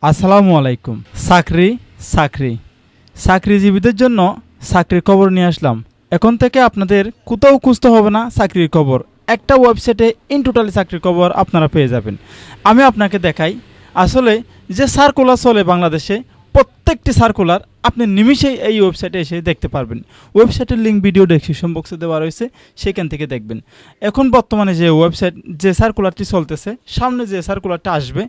আসসালামু আলাইকুম। চাকরিজীবীদের জন্য চাকরির খবর নিয়ে আসলাম। এখন থেকে আপনাদের কোথাও খুঁজতে হবে না চাকরির খবর, একটা ওয়েবসাইটে ইন টোটালি চাকরির খবর আপনারা পেয়ে যাবেন। আমি আপনাকে দেখাই আসলে যে সার্কুলার চলে বাংলাদেশে, প্রত্যেকটি সার্কুলার আপনি নিমিষেই এই ওয়েবসাইটে এসে দেখতে পারবেন। ওয়েবসাইটের লিঙ্ক ভিডিও ডেসক্রিপশন বক্সে দেওয়া রয়েছে, সেখান থেকে দেখবেন। এখন বর্তমানে যে ওয়েবসাইট যে সার্কুলারটি চলতেছে, সামনে যে সার্কুলারটা আসবে,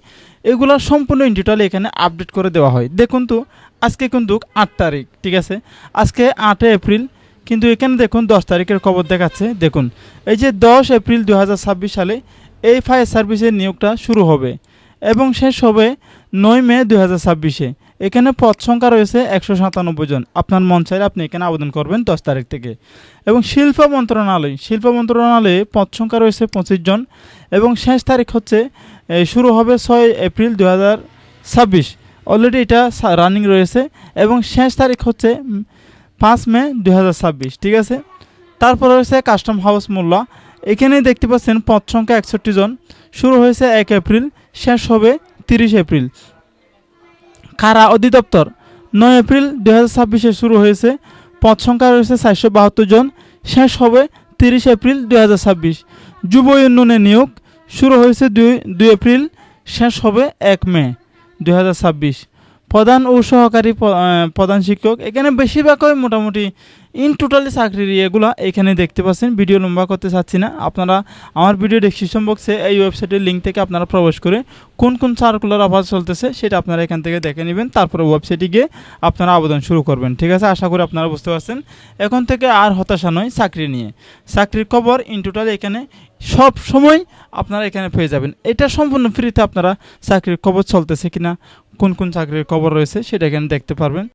এগুলো সম্পূর্ণ ইন টোটালি এখানে আপডেট করে দেওয়া হয়। দেখুন তো আজকে কিন্তু 8 তারিখ, ঠিক আছে, আজকে 8 এপ্রিল, কিন্তু এখানে দেখুন 10 তারিখের খবর দেখাচ্ছে। দেখুন এই যে 10 এপ্রিল 2026 সালে এই ফায়ার সার্ভিসের নিয়োগটা শুরু হবে এবং শেষ হবে 9 মে 2026-এ। এখানে পদ সংখ্যা রয়েছে 197 জন। আপনার মন চাইলে আপনি এখানে আবেদন করবেন 10 তারিখ থেকে। এবং শিল্প মন্ত্রণালয়ে পদ সংখ্যা রয়েছে 25 জন এবং শেষ তারিখ হচ্ছে শুরু হবে 6 এপ্রিল 2026। অলরেডি এটা রানিং রয়েছে এবং শেষ তারিখ হচ্ছে 5 মে 2026, ঠিক আছে। তারপর রয়েছে কাস্টম হাউস মোল্লা, এখানে দেখতে পাচ্ছেন পদ সংখ্যা 61 জন। শুরু হয়েছে 1 এপ্রিল, শেষ হবে 30 এপ্রিল। কারা অধিদপ্তর 9 এপ্রিল 2026-এ শুরু হয়েছে, পদ সংখ্যা রয়েছে 472 জন, শেষ হবে 30 এপ্রিল 2026। যুব উন্নয়নে নিয়োগ শুরু হয়েছে 2 এপ্রিল, শেষ হবে 1 মে 2026। প্রধান ও সহকারী প্রধান শিক্ষক, এখানে বেশিরভাগই মোটামুটি ইন টোটালি চাকরির এগুলো এখানে দেখতে পাচ্ছেন। ভিডিও লম্বা করতে চাচ্ছি না, আপনারা আমার ভিডিও ডেসক্রিপশন বক্সে এই ওয়েবসাইটের লিঙ্ক থেকে আপনারা প্রবেশ করে কোন কোন সার্কুলার অফার চলতেছে সেটা আপনারা এখান থেকে দেখে নেবেন। তারপরে ওয়েবসাইটে গিয়ে আপনারা আবেদন শুরু করবেন, ঠিক আছে। আশা করি আপনারা বুঝতে পারছেন। এখন থেকে আর হতাশা নয় চাকরি নিয়ে। চাকরির খবর ইন টোটালি এখানে সব সময় আপনারা এখানে পেয়ে যাবেন। এটা সম্পূর্ণ ফ্রিতে আপনারা চাকরির খবর চলতেছে কিনা, কোন কোন চাকরির খবর রয়েছে সেটা এখানে দেখতে পারবেন।